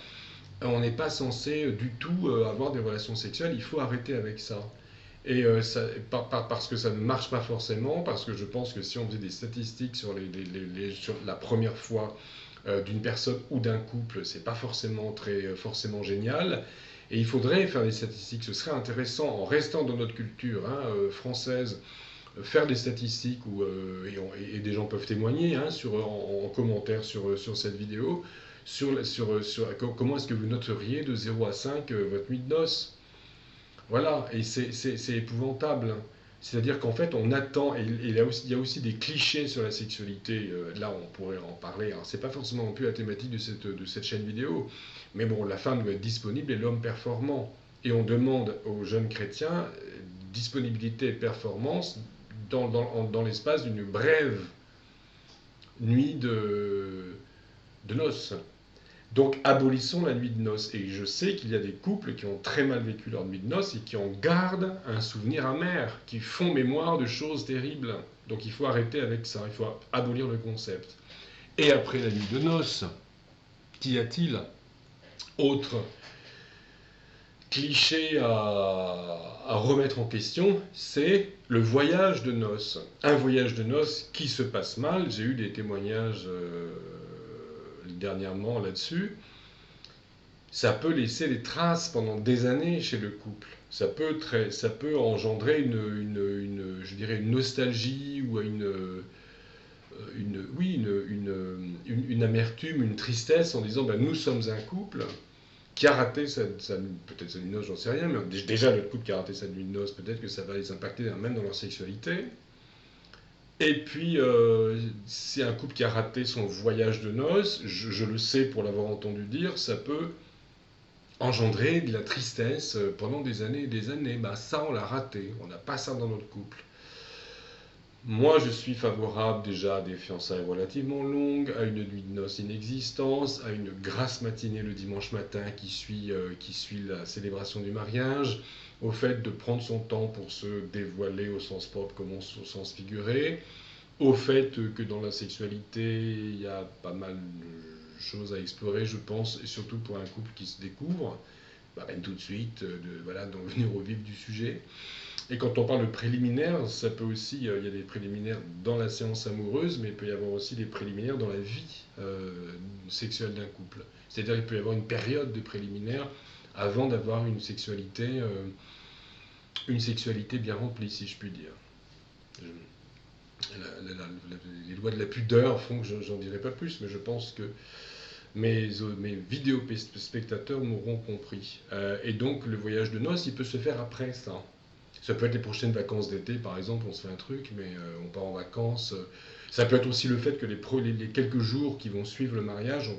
Speaker 1: on n'est pas censé du tout avoir des relations sexuelles, il faut arrêter avec ça. Et parce que ça ne marche pas forcément, parce que je pense que si on faisait des statistiques sur sur la première fois d'une personne ou d'un couple, c'est pas forcément génial. Et il faudrait faire des statistiques, ce serait intéressant, en restant dans notre culture hein, française, faire des statistiques, et des gens peuvent témoigner hein, en commentaire sur cette vidéo, sur comment est-ce que vous noteriez de 0 à 5 votre nuit de noces. Voilà, et c'est épouvantable. C'est-à-dire qu'en fait, on attend, et il y a aussi des clichés sur la sexualité, là on pourrait en parler, hein. C'est pas forcément non plus la thématique de cette chaîne vidéo, mais bon, la femme doit être disponible et l'homme performant. Et on demande aux jeunes chrétiens disponibilité et performance dans l'espace d'une brève nuit de noces. Donc abolissons la nuit de noces. Et je sais qu'il y a des couples qui ont très mal vécu leur nuit de noces et qui en gardent un souvenir amer, qui font mémoire de choses terribles. Donc il faut arrêter avec ça, il faut abolir le concept. Et après la nuit de noces, qu'y a-t-il? Autre cliché à remettre en question, c'est le voyage de noces. Un voyage de noces qui se passe mal, j'ai eu des témoignages dernièrement là-dessus, ça peut laisser des traces pendant des années chez le couple. Ça peut engendrer je dirais une nostalgie ou une amertume, une tristesse en disant ben, nous sommes un couple qui a raté peut-être sa nuit de noces, j'en sais rien, mais déjà le couple qui a raté sa nuit de noces, peut-être que ça va les impacter même dans leur sexualité. Et puis, c'est un couple qui a raté son voyage de noces, je le sais pour l'avoir entendu dire, ça peut engendrer de la tristesse pendant des années et des années. Ben, ça, on l'a raté, on n'a pas ça dans notre couple. Moi, je suis favorable déjà à des fiançailles relativement longues, à une nuit de noces inexistence, à une grasse matinée le dimanche matin qui suit la célébration du mariage, au fait de prendre son temps pour se dévoiler au sens propre comme au sens figuré, au fait que dans la sexualité, il y a pas mal de choses à explorer, je pense, et surtout pour un couple qui se découvre, bah, même tout de suite, voilà, d'en venir au vif du sujet. Et quand on parle de préliminaires, ça peut aussi, il y a des préliminaires dans la séance amoureuse, mais il peut y avoir aussi des préliminaires dans la vie sexuelle d'un couple. C'est-à-dire qu'il peut y avoir une période de préliminaires avant d'avoir une sexualité bien remplie, si je puis dire. Les lois de la pudeur font que j'en dirai pas plus, mais je pense que mes vidéos spectateurs m'auront compris. Et donc le voyage de noces, il peut se faire après ça. Ça peut être les prochaines vacances d'été, par exemple, on se fait un truc, mais on part en vacances. Ça peut être aussi le fait que les quelques jours qui vont suivre le mariage,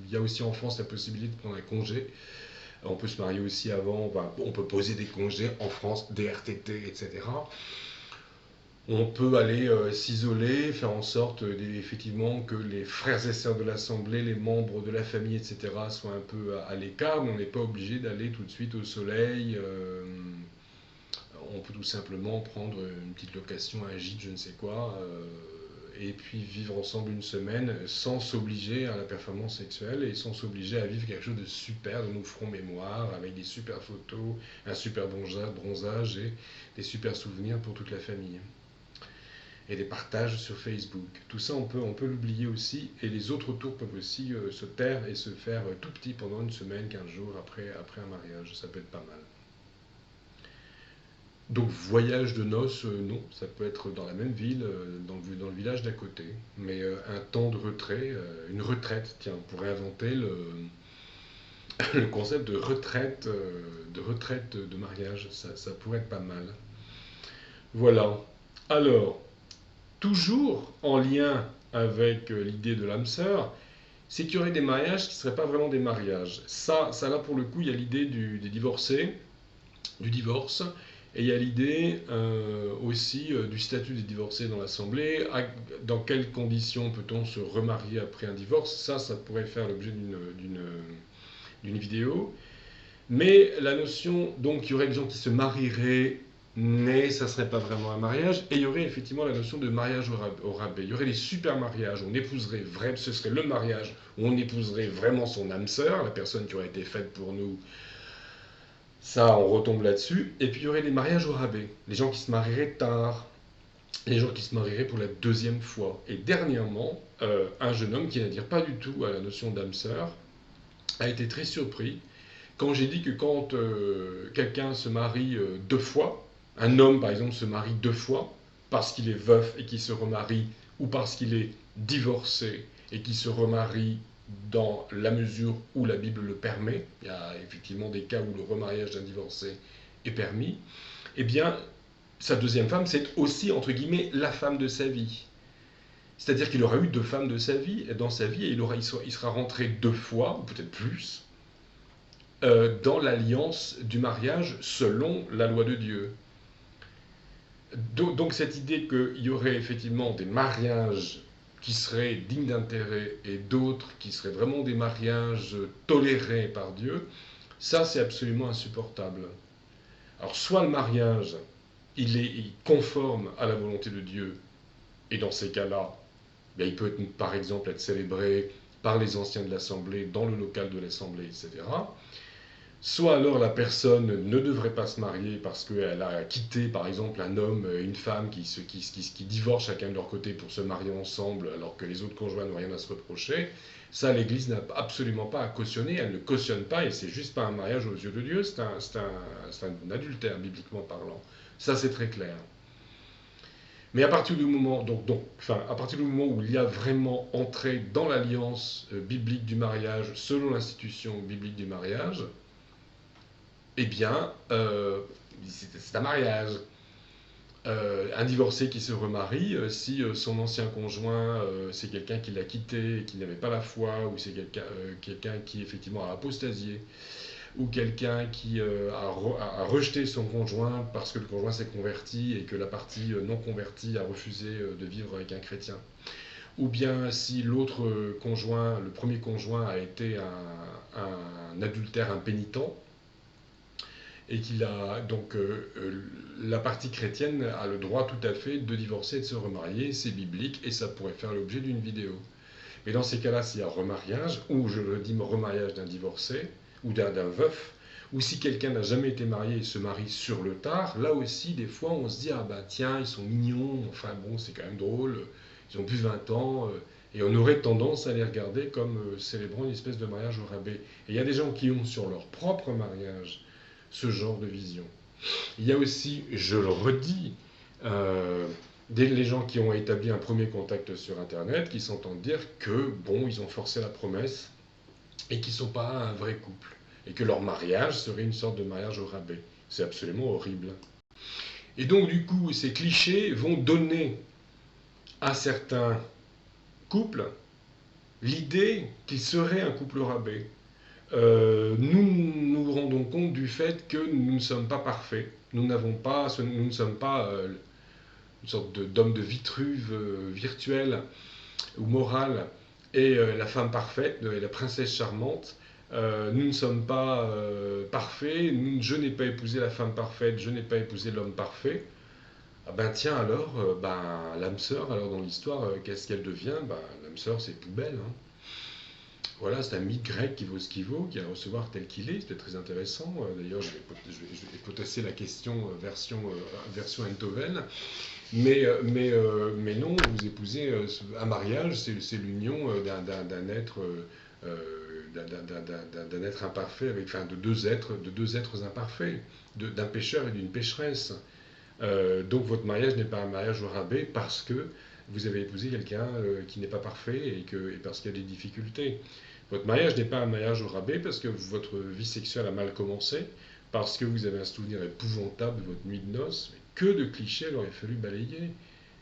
Speaker 1: il y a aussi en France la possibilité de prendre un congé. On peut se marier aussi avant, on peut poser des congés en France, des RTT, etc. On peut aller s'isoler, faire en sorte effectivement que les frères et sœurs de l'Assemblée, les membres de la famille, etc. soient un peu à l'écart, mais on n'est pas obligé d'aller tout de suite au soleil. On peut tout simplement prendre une petite location, un gîte, je ne sais quoi, et puis vivre ensemble une semaine sans s'obliger à la performance sexuelle et sans s'obliger à vivre quelque chose de super, dont nous ferons mémoire, avec des super photos, un super bronzage et des super souvenirs pour toute la famille. Et des partages sur Facebook. Tout ça, on peut l'oublier aussi, et les autres tours peuvent aussi se taire et se faire tout petit pendant une semaine, 15 jours après un mariage. Ça peut être pas mal. Donc voyage de noces, non, ça peut être dans la même ville, dans le village d'à côté. Mais un temps de retrait, une retraite, tiens, on pourrait inventer le concept de retraite de mariage, ça pourrait être pas mal. Voilà. Alors, toujours en lien avec l'idée de l'âme sœur, c'est qu'il y aurait des mariages qui ne seraient pas vraiment des mariages. Ça là pour le coup, il y a l'idée des divorcés, du divorce, et il y a l'idée aussi du statut des divorcés dans l'Assemblée. Dans quelles conditions peut-on se remarier après un divorce? Ça pourrait faire l'objet d'une vidéo. Mais la notion, donc il y aurait des gens qui se marieraient, mais ça ne serait pas vraiment un mariage, et il y aurait effectivement la notion de mariage au rabais. Il y aurait des super mariages, on épouserait vraiment, ce serait le mariage où on épouserait vraiment son âme sœur, la personne qui aurait été faite pour nous. Ça, on retombe là-dessus. Et puis il y aurait des mariages au rabais, les gens qui se marieraient tard, les gens qui se marieraient pour la deuxième fois. Et dernièrement, un jeune homme qui n'adhère pas du tout à la notion d'âme sœur a été très surpris quand j'ai dit que quand quelqu'un se marie deux fois, un homme par exemple se marie deux fois, parce qu'il est veuf et qu'il se remarie, ou parce qu'il est divorcé et qu'il se remarie dans la mesure où la Bible le permet, il y a effectivement des cas où le remariage d'un divorcé est permis, eh bien, sa deuxième femme, c'est aussi, entre guillemets, la femme de sa vie. C'est-à-dire qu'il aura eu deux femmes dans sa vie, et il sera rentré deux fois, ou peut-être plus, dans l'alliance du mariage selon la loi de Dieu. Donc cette idée qu'il y aurait effectivement des mariages qui seraient dignes d'intérêt et d'autres qui seraient vraiment des mariages tolérés par Dieu, ça c'est absolument insupportable. Alors soit le mariage, il est conforme à la volonté de Dieu, et dans ces cas-là, bien, il peut par exemple être célébré par les anciens de l'Assemblée, dans le local de l'Assemblée, etc. Soit alors la personne ne devrait pas se marier parce qu'elle a quitté par exemple un homme et une femme qui divorcent chacun de leur côté pour se marier ensemble alors que les autres conjoints n'ont rien à se reprocher. Ça, l'Église n'a absolument pas à cautionner, elle ne cautionne pas, et c'est juste pas un mariage aux yeux de Dieu, c'est un adultère bibliquement parlant. Ça c'est très clair. Mais à partir du moment, à partir du moment où il y a vraiment entré dans l'alliance biblique du mariage selon l'institution biblique du mariage, eh bien, c'est un mariage. Un divorcé qui se remarie, si son ancien conjoint, c'est quelqu'un qui l'a quitté et qui n'avait pas la foi, ou c'est quelqu'un qui effectivement a apostasié, ou quelqu'un qui a rejeté son conjoint parce que le conjoint s'est converti et que la partie non convertie a refusé de vivre avec un chrétien. Ou bien si l'autre conjoint, le premier conjoint, a été un adultère impénitent, et qu'il a donc la partie chrétienne a le droit tout à fait de divorcer et de se remarier, c'est biblique et ça pourrait faire l'objet d'une vidéo. Mais dans ces cas-là, s'il y a remariage, ou je le dis remariage d'un divorcé, ou d'un veuf, ou si quelqu'un n'a jamais été marié et se marie sur le tard, là aussi, des fois, on se dit, ah bah tiens, ils sont mignons, enfin bon, c'est quand même drôle, ils ont plus 20 ans, et on aurait tendance à les regarder comme célébrant une espèce de mariage au rabais. Et il y a des gens qui ont sur leur propre mariage ce genre de vision. Il y a aussi, je le redis, les gens qui ont établi un premier contact sur Internet, qui s'entendent dire que, bon, ils ont forcé la promesse, et qu'ils ne sont pas un vrai couple, et que leur mariage serait une sorte de mariage au rabais. C'est absolument horrible. Et donc, du coup, ces clichés vont donner à certains couples l'idée qu'ils seraient un couple au rabais. Nous nous rendons compte du fait que nous ne sommes pas parfaits. Nous ne sommes pas une sorte d'homme de Vitruve virtuel ou moral et la femme parfaite, et la princesse charmante. Nous ne sommes pas parfaits. Je n'ai pas épousé la femme parfaite, je n'ai pas épousé l'homme parfait. Ah ben tiens alors, l'âme sœur, alors dans l'histoire, qu'est-ce qu'elle devient? Ben, l'âme sœur, c'est poubelle, hein. Voilà, c'est un mythe grec qui vaut ce qu'il vaut, qui a à recevoir tel qu'il est, c'était très intéressant. D'ailleurs, je vais potasser la question version Enthoven. Mais non, vous épousez un mariage, c'est l'union d'un être, d'un être imparfait, enfin de deux êtres imparfaits, d'un pécheur et d'une pécheresse. Donc votre mariage n'est pas un mariage au rabais parce que vous avez épousé quelqu'un qui n'est pas parfait et parce qu'il y a des difficultés. Votre mariage n'est pas un mariage au rabais parce que votre vie sexuelle a mal commencé, parce que vous avez un souvenir épouvantable de votre nuit de noces. Mais que de clichés il aurait fallu balayer.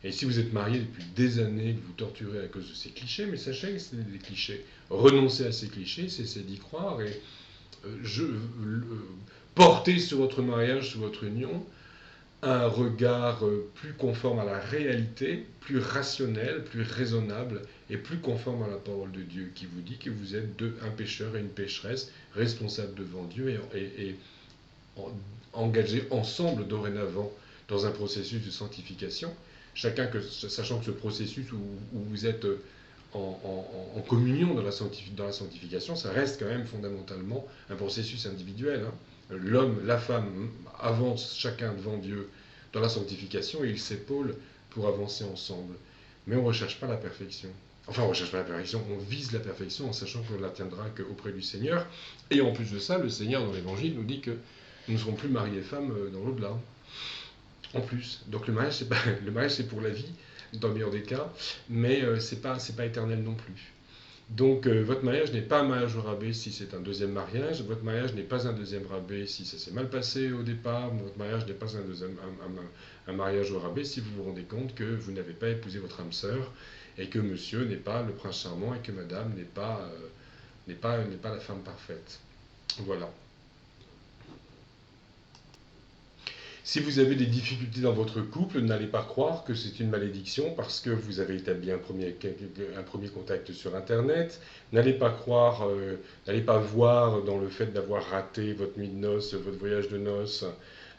Speaker 1: Et si vous êtes marié depuis des années, que vous torturez à cause de ces clichés, mais sachez que c'est des clichés. Renoncez à ces clichés, cessez d'y croire et portez sur votre mariage, sur votre union, un regard plus conforme à la réalité, plus rationnel, plus raisonnable et plus conforme à la parole de Dieu qui vous dit que vous êtes un pécheur et une pécheresse responsables devant Dieu et engagés ensemble dorénavant dans un processus de sanctification, sachant que ce processus où vous êtes en communion dans la sanctification, ça reste quand même fondamentalement un processus individuel, hein. L'homme, la femme avancent chacun devant Dieu dans la sanctification et ils s'épaulent pour avancer ensemble. Mais on ne recherche pas la perfection. Enfin, on ne recherche pas la perfection, on vise la perfection en sachant qu'on ne l'atteindra qu'auprès du Seigneur. Et en plus de ça, le Seigneur dans l'Évangile nous dit que nous ne serons plus mariés et femmes dans l'au-delà. En plus. Donc le mariage, le mariage, c'est pour la vie, dans le meilleur des cas, mais c'est pas éternel non plus. Donc votre mariage n'est pas un mariage au rabais si c'est un deuxième mariage, votre mariage n'est pas un deuxième rabais si ça s'est mal passé au départ, votre mariage n'est pas un mariage au rabais si vous vous rendez compte que vous n'avez pas épousé votre âme sœur et que monsieur n'est pas le prince charmant et que madame n'est pas la femme parfaite. Voilà. Si vous avez des difficultés dans votre couple, n'allez pas croire que c'est une malédiction parce que vous avez établi un premier contact sur Internet. N'allez pas croire, n'allez pas voir dans le fait d'avoir raté votre nuit de noces, votre voyage de noces,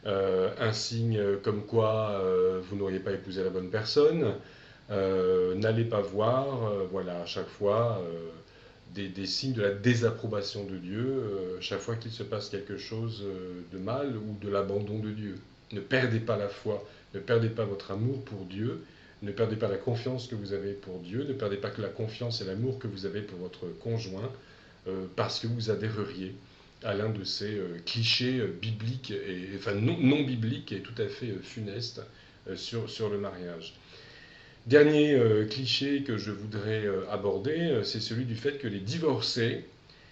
Speaker 1: un signe comme quoi vous n'auriez pas épousé la bonne personne. N'allez pas voir, voilà, à chaque fois, des signes de la désapprobation de Dieu, chaque fois qu'il se passe quelque chose de mal ou de l'abandon de Dieu. Ne perdez pas la foi, ne perdez pas votre amour pour Dieu, ne perdez pas la confiance que vous avez pour Dieu, ne perdez pas que la confiance et l'amour que vous avez pour votre conjoint, parce que vous adhéreriez à l'un de ces clichés bibliques, enfin non bibliques et tout à fait funestes sur le mariage. Dernier cliché que je voudrais aborder, c'est celui du fait que les divorcés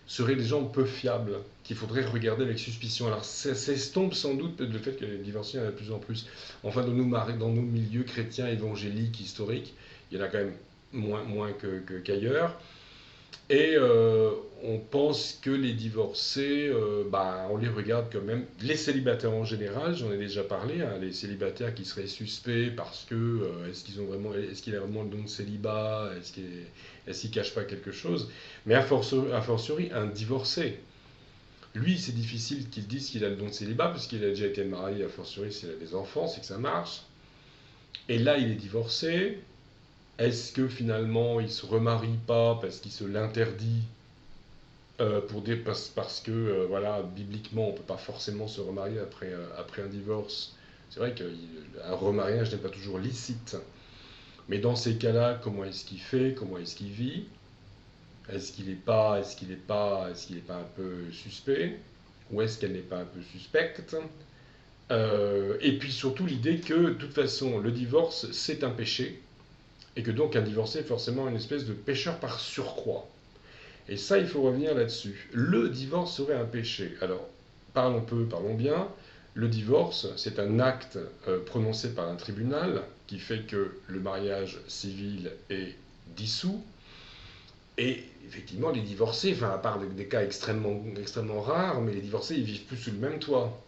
Speaker 1: seraient des gens peu fiables, qu'il faudrait regarder avec suspicion. Alors ça s'estompe sans doute le fait que les divorcés, il y en a de plus en plus. Enfin, dans nos milieux chrétiens, évangéliques, historiques, il y en a quand même moins qu'ailleurs. Et on pense que les divorcés, on les regarde quand même. Les célibataires en général, j'en ai déjà parlé, hein, les célibataires qui seraient suspects parce que est-ce qu'il a vraiment le don de célibat, est-ce qu'il cache pas quelque chose. Mais a fortiori, un divorcé, lui, c'est difficile qu'il dise qu'il a le don de célibat parce qu'il a déjà été marié, a fortiori s'il a des enfants, c'est que ça marche. Et là, il est divorcé. Est-ce que finalement il se remarie pas parce qu'il se l'interdit parce que voilà, bibliquement on peut pas forcément se remarier après un divorce. C'est vrai qu'un remariage n'est pas toujours licite. Mais dans ces cas-là, comment est-ce qu'il fait? Comment est-ce qu'il vit? Est-ce qu'il est pas un peu suspect? Ou est-ce qu'elle n'est pas un peu suspecte? Et puis surtout l'idée que de toute façon le divorce c'est un péché et que donc un divorcé est forcément une espèce de pécheur par surcroît. Et ça, il faut revenir là-dessus. Le divorce serait un péché. Alors, parlons peu, parlons bien. Le divorce, c'est un acte prononcé par un tribunal qui fait que le mariage civil est dissous. Et effectivement, les divorcés, enfin, à part des cas extrêmement rares, mais les divorcés, ils vivent plus sous le même toit.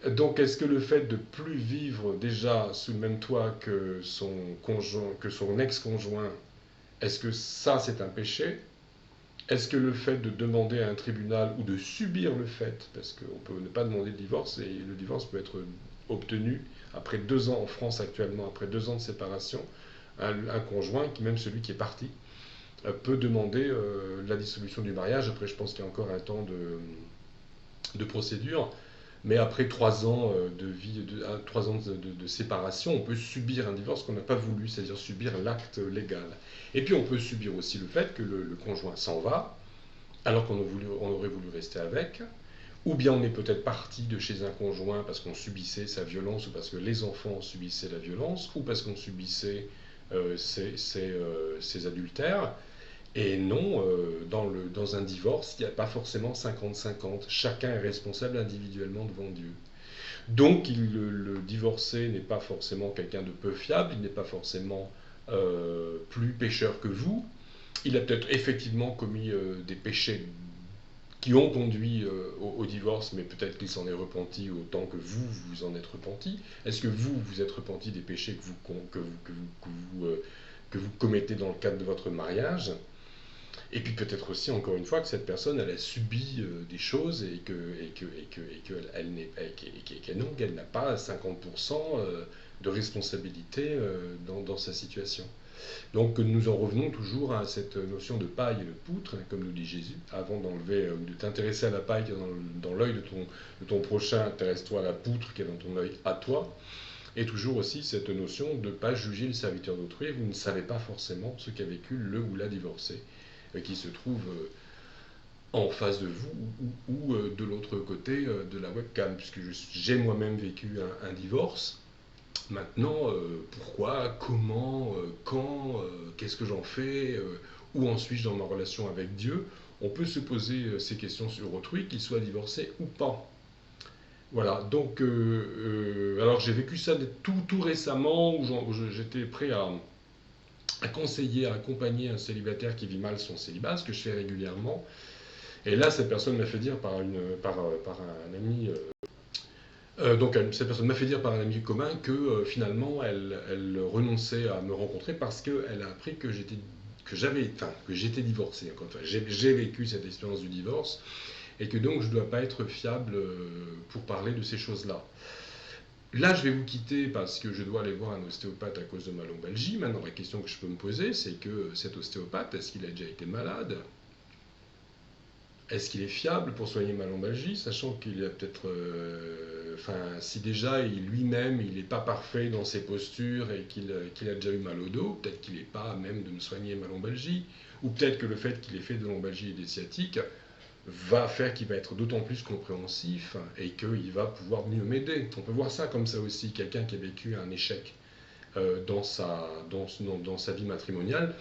Speaker 1: Donc, est-ce que le fait de plus vivre déjà sous le même toit que son ex-conjoint, est-ce que ça, c'est un péché? Est-ce que le fait de demander à un tribunal ou de subir le fait, parce qu'on peut ne pas demander de divorce et le divorce peut être obtenu, après 2 ans en France actuellement, après 2 ans de séparation, un conjoint, même celui qui est parti, peut demander la dissolution du mariage. Après, je pense qu'il y a encore un temps de procédure. Mais après 3 ans de vie, 3 ans de séparation, on peut subir un divorce qu'on n'a pas voulu, c'est-à-dire subir l'acte légal. Et puis on peut subir aussi le fait que le conjoint s'en va, alors on aurait voulu rester avec, ou bien on est peut-être parti de chez un conjoint parce qu'on subissait sa violence, ou parce que les enfants subissaient la violence, ou parce qu'on subissait ses adultères. Et non, dans un divorce, il n'y a pas forcément 50-50. Chacun est responsable individuellement devant Dieu. Donc, le divorcé n'est pas forcément quelqu'un de peu fiable, il n'est pas forcément plus pécheur que vous. Il a peut-être effectivement commis des péchés qui ont conduit au divorce, mais peut-être qu'il s'en est repenti autant que vous vous en êtes repenti. Est-ce que vous vous êtes repenti des péchés que vous commettez dans le cadre de votre mariage? Et puis peut-être aussi, encore une fois, que cette personne, elle a subi des choses et qu'elle n'a pas 50% de responsabilité dans sa situation. Donc nous en revenons toujours à cette notion de paille et de poutre, hein, comme nous dit Jésus. Avant de t'intéresser à la paille qui est dans l'œil de ton prochain, intéresse-toi à la poutre qui est dans ton œil à toi. Et toujours aussi cette notion de ne pas juger le serviteur d'autrui. Vous ne savez pas forcément ce qu'a vécu le ou la divorcée, qui se trouve en face de vous ou de l'autre côté de la webcam, puisque j'ai moi-même vécu un divorce. Maintenant, pourquoi, comment, quand, qu'est-ce que j'en fais, où en suis-je dans ma relation avec Dieu? On peut se poser ces questions sur autrui, qu'il soit divorcé ou pas. Voilà, donc, alors j'ai vécu ça tout récemment, où j'étais prêt à conseiller, à accompagner un célibataire qui vit mal son célibat, ce que je fais régulièrement. Et là, cette personne m'a fait dire par un ami, cette personne m'a fait dire par un ami commun que finalement, elle renonçait à me rencontrer parce qu'elle a appris que j'étais divorcé. Enfin, j'ai vécu cette expérience du divorce et que donc je ne dois pas être fiable pour parler de ces choses-là. Là, je vais vous quitter parce que je dois aller voir un ostéopathe à cause de ma lombalgie. Maintenant, la question que je peux me poser, c'est que cet ostéopathe, est-ce qu'il a déjà été malade? Est-ce qu'il est fiable pour soigner ma lombalgie, sachant qu'il a peut-être... si déjà lui-même, il n'est pas parfait dans ses postures et qu'il a déjà eu mal au dos, peut-être qu'il n'est pas à même de me soigner ma lombalgie, ou peut-être que le fait qu'il ait fait de lombalgie et des sciatiques va faire qu'il va être d'autant plus compréhensif et qu'il va pouvoir mieux m'aider. On peut voir ça comme ça aussi, quelqu'un qui a vécu un échec dans sa vie matrimoniale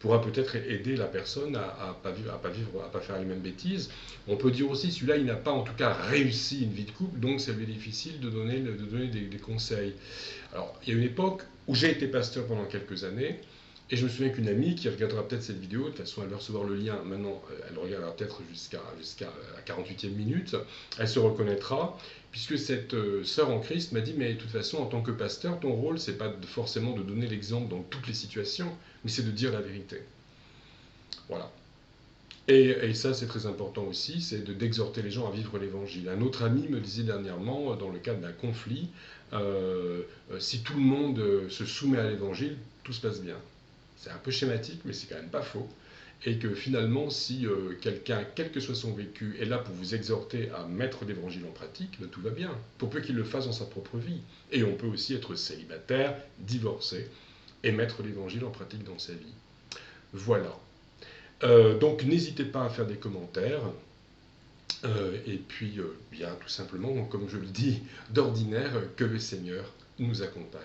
Speaker 1: pourra peut-être aider la personne à pas faire les mêmes bêtises. On peut dire aussi, celui-là, il n'a pas en tout cas réussi une vie de couple, donc ça lui est difficile de donner des conseils. Alors, il y a une époque où j'ai été pasteur pendant quelques années, et je me souviens qu'une amie qui regardera peut-être cette vidéo, de toute façon elle va recevoir le lien, maintenant elle regardera peut-être jusqu'à la 48e minute, elle se reconnaîtra, puisque cette sœur en Christ m'a dit, mais de toute façon en tant que pasteur, ton rôle c'est pas forcément de donner l'exemple dans toutes les situations, mais c'est de dire la vérité. Voilà. Et ça c'est très important aussi, c'est d'exhorter les gens à vivre l'évangile. Un autre ami me disait dernièrement, dans le cadre d'un conflit, si tout le monde se soumet à l'évangile, tout se passe bien. C'est un peu schématique, mais c'est quand même pas faux. Et que finalement, si quelqu'un, quel que soit son vécu, est là pour vous exhorter à mettre l'évangile en pratique, ben, tout va bien. Pour peu qu'il le fasse dans sa propre vie. Et on peut aussi être célibataire, divorcé, et mettre l'évangile en pratique dans sa vie. Voilà. Donc n'hésitez pas à faire des commentaires. Et puis, bien tout simplement, comme je le dis d'ordinaire, que le Seigneur nous accompagne.